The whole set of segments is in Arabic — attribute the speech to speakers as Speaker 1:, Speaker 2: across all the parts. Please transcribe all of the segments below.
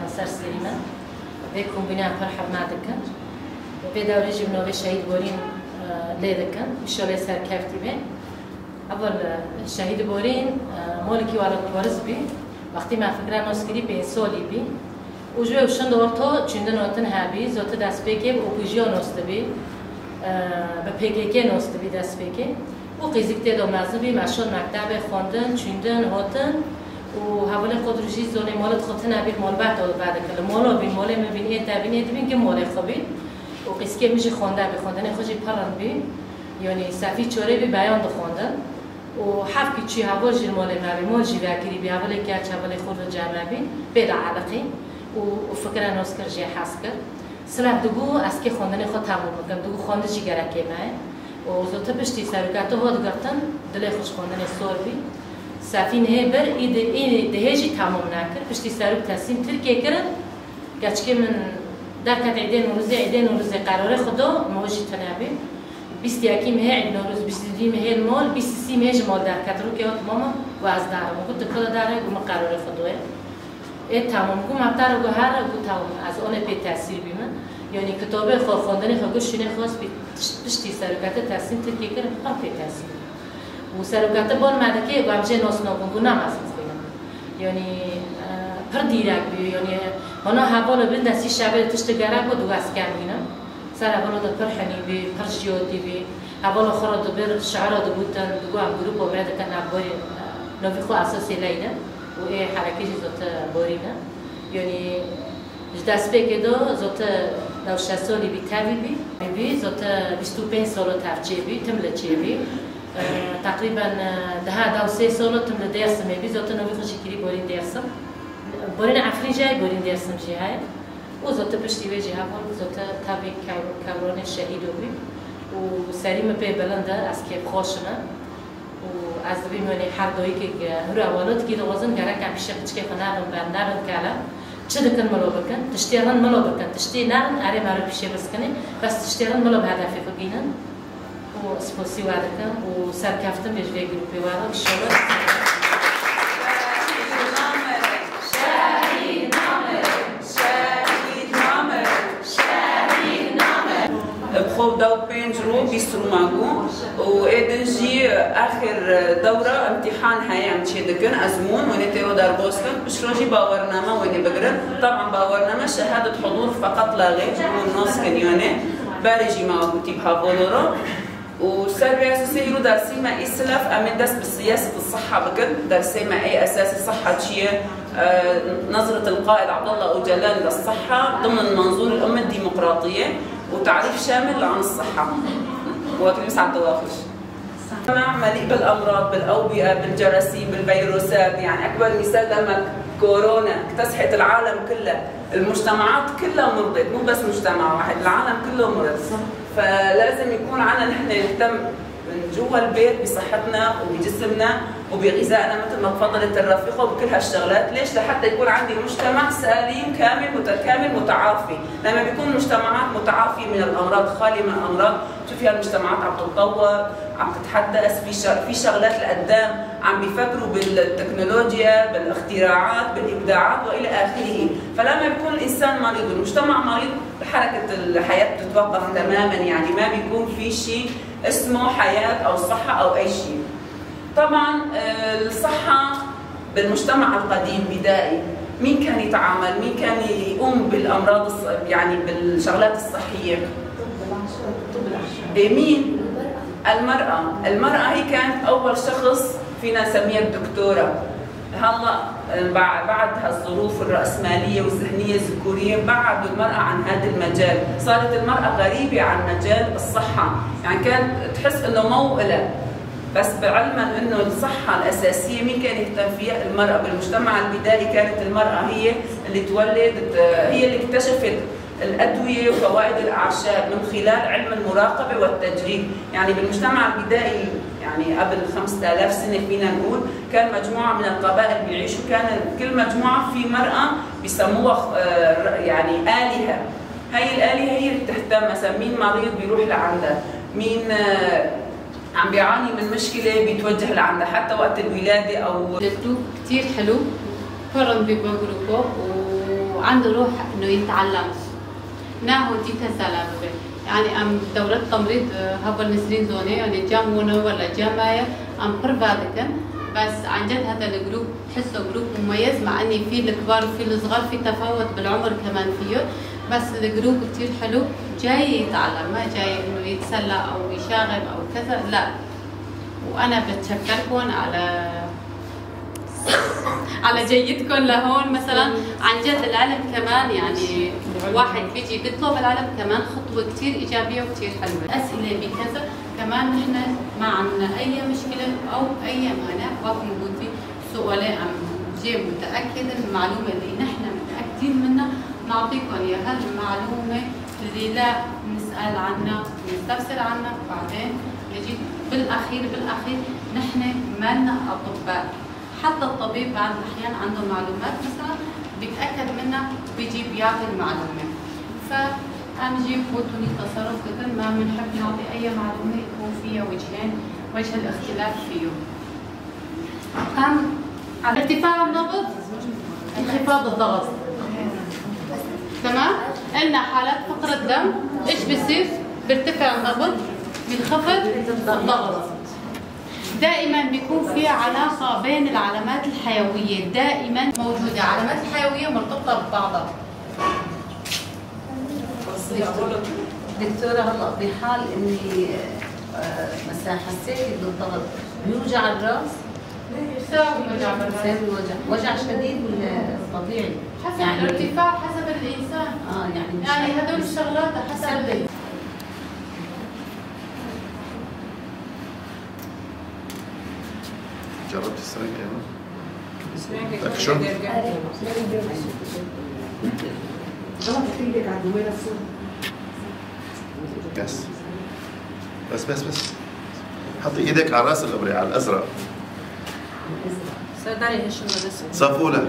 Speaker 1: مسار سليمة بكم بناء فرحة ما دكان وبدا ورجي بنوبة شهيد بورين ليه دكان وشولي سر كافتي بين أول شهيد بورين مولكي وارز بي وقتی ما فکر نوسکری به سالی بی وجوه وشن دورتا چندن وقتن هابی زوت دست بگی و اپوژیون نوستبی به PKK نوستبی دست بگی و قیزیکته دو مذهبی مشون مکتب خواندن چندن هاتن و حوالی خود روزی زنی مالت خودت نبی مال بعد داد بعد کل مالا بی مال میبینی تبینی بین که مال خوبی و قیزی که میشه خوانده بی خوندن خوشی پران بی یعنی صفی چوره بی بیان دو خوندن و حفظ چی حوال جل مال نبی مال جیوه کری بی حوالی که حوالی خود جمع بی بید علاقی و فکر نوسکر جه حس کرد سلام دگو از که خوندن خود تمام کردم دگو خونده چی گرکه ماه و زوت پشتی سرکات هاد گرتن دل خوش خوندن سور بی سفین هبر این دهجی تمام نکرد پشتی سرک تصمیم ترکیه کرد گچکه من در کت عیدن نوروز قراره خدا موجی تنابی 21 مه عید نوروز 22 مه المال 23 مه جمال در کت رو که هات ماما و از دارم و گفت کلا داره گم قراره خداه تمام گم ابتر و هر گو تمام از آن پی تاثیر بیمن یعنی کتابه خواندن خودش شونه خواست پشتی سرکات تصمیم ترکیه کرد هم پی تاثیر و سرکات بال مدرکه و همچه ناس نابونگو نمازم خیلی یعنی پر دیرک بی یعنی هنا حواله بین دستی شبه تشت گرک و دو اسکر بینم سر حواله دو پر حنی بی پر جیادی بی حواله خورا دو بر شعر دو بودن دو هم گروپ و برده کن نباری نوی خو اساسی لیده و ای حرکتی زوت بارینه یعنی دست بگه دو زوت 16 سالی بی تاوی بی زوت 25 سال تفچه بی تمله چه بی تقریبا ده 3 سال تمله درسم بی زوت نوی خوشی کری بارین درسم بارین افری جای بارین درسم چی های و زوت پشتی ویجی هفال زوت تاوی کوران شهید بی و سریم پی بلنده از که خوشنه از بیمانی هر دویی که هر اولاد کی دوازن گره که پیش کچکی خنابم بر نبود کلا چه دکن ملو بکن تشتیران ملو بکن تشتی نرن اره مرا پیشه بس کنی بس تشتیران ملو به هدفی بگینن و سپاسی وارد کن و سرکفتم بیش وی گروپی وارد انشالله
Speaker 2: بخو دو بينج رو بيسرو ماغو وإدنجي آخر دورة امتحان هاي عم تشيدكن أزمون ونتيرو دار بوسكن بشروجي باورنامة ويني بقرن طبعا باورنامة شهادة حضور فقط لا غير جمهور نص كنيوني بارجي ماغو تيبها بولورو وسر أساسي يرو درسي ما إسلاف أمن دس بالسياسة الصحة بقر درسي ما أي أساس الصحة شيء نظرة القائد عبد الله أوجلان للصحة ضمن منظور الأمة الديمقراطية وتعريف شامل عن الصحة وتلمس على التواخش مليء بالأمراض بالأوبئة بالجراثيم بالفيروسات يعني أكبر مثال لما كورونا اكتسحت العالم كله المجتمعات كلها مرضت مو بس مجتمع واحد العالم كله مرض فلازم يكون عنا نحن نهتم من جوا البيت بصحتنا وبجسمنا وبغذائنا مثل ما تفضلت الرفيقه وبكل هالشغلات، ليش؟ لحتى يكون عندي مجتمع سليم كامل متكامل متعافي، لما بيكون مجتمعات متعافيه من الامراض خاليه من الامراض، شوفي هالمجتمعات عم تتطور، عم تتحدث في شغلات لقدام، عم بيفكروا بالتكنولوجيا، بالاختراعات، بالابداعات والى اخره، فلما بيكون الانسان مريض والمجتمع مريض حركه الحياه بتتوقف تماما، يعني ما بيكون في شيء اسمه حياه او صحه او اي شيء. طبعا الصحة بالمجتمع القديم بدائي مين كان يتعامل؟ مين كان يقوم بالأمراض يعني بالشغلات الصحية؟ مين؟ المرأة هي كانت أول شخص فينا نسميها الدكتورة. هلا بعد هالظروف الرأسمالية والذهنية الذكورية بعدوا المرأة عن هذا المجال، صارت المرأة غريبة عن مجال الصحة، يعني كانت تحس إنه موئلة. بس بعلما انه الصحه الاساسيه مين كان يهتم فيها؟ المراه. بالمجتمع البدائي كانت المراه هي اللي تولد، هي اللي اكتشفت الادويه وفوائد الاعشاب من خلال علم المراقبه والتجريب، يعني بالمجتمع البدائي يعني قبل 5000 سنه فينا نقول كان مجموعه من القبائل بيعيشوا، كان كل مجموعه في مراه بيسموها يعني آلهة، هي الآلهة هي اللي بتهتم، مثلا مين مريض بيروح لعندها، مين عم بيعاني من مشكلة بيتوجه لعندها حتى وقت الولادة أو
Speaker 1: جدو كتير حلو، فرن بجروبه
Speaker 3: وعنده روح انه يتعلم. ناهو ديتا سلامة يعني ام دورة تمريض هبل نسرين زوني يعني جامونو ولا جامايا ام برفادكن، بس عن جد هذا الجروب تحسه جروب مميز، مع اني في الكبار وفي الصغار، في تفاوت بالعمر كمان فيه، بس الجروب كتير حلو، جاي يتعلم ما جاي انه يتسلى او يشاغب او كذا، لا. وانا بتشكركم على جيدكم لهون. مثلا عن جد العلم كمان يعني واحد بيجي بيطلب العلم كمان خطوه كثير ايجابيه وكثير حلوه. اسئله بكذا كمان نحن ما عندنا اي مشكله او اي مانع، وقت موجود في سؤال عم جاي متاكد المعلومه اللي نحن متاكدين منها نعطيكم اياها، المعلومه اللي لا نسال عنها نستفسر عنها بعدين نجي بالاخير نحن ما لنا اطباء. حتى الطبيب بعض الأحيان عنده معلومات مثلا بيتأكد منها بيجي بيعطي المعلومة. فأنجي فوتوني تصرف كتير ما بنحب نعطي أي معلومة يكون فيها وجهين، وجه الاختلاف فيه. على ارتفاع النبض، انخفاض الضغط. تمام؟ قلنا حالات فقر الدم ايش بيصير؟ بيرتفع النبض، بينخفض الضغط. دائما بيكون في علاقه بين العلامات الحيويه، دائما موجوده، العلامات الحيويه مرتبطه ببعضها.
Speaker 4: دكتوره هلا بحال اني مثلا حسيتي بالضغط بيوجع الراس؟
Speaker 3: يساوي وجع بالراس،
Speaker 4: وجع شديد ولا طبيعي؟
Speaker 3: حسب يعني الارتفاع، حسب الانسان. يعني هدول الشغلات حسب
Speaker 5: جربت السرنجة يعني؟ شو؟ بس حطي ايدك على راس الابره على الازرق. صفولة.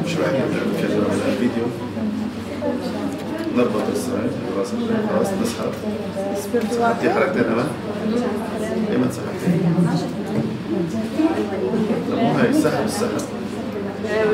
Speaker 5: مش راح نتكلم على الفيديو. نربط السرنج براسك خلاص نسحب. سحبتي حركتين أمام؟ ايمن سحبتي. لا مو هي السحب. ايوه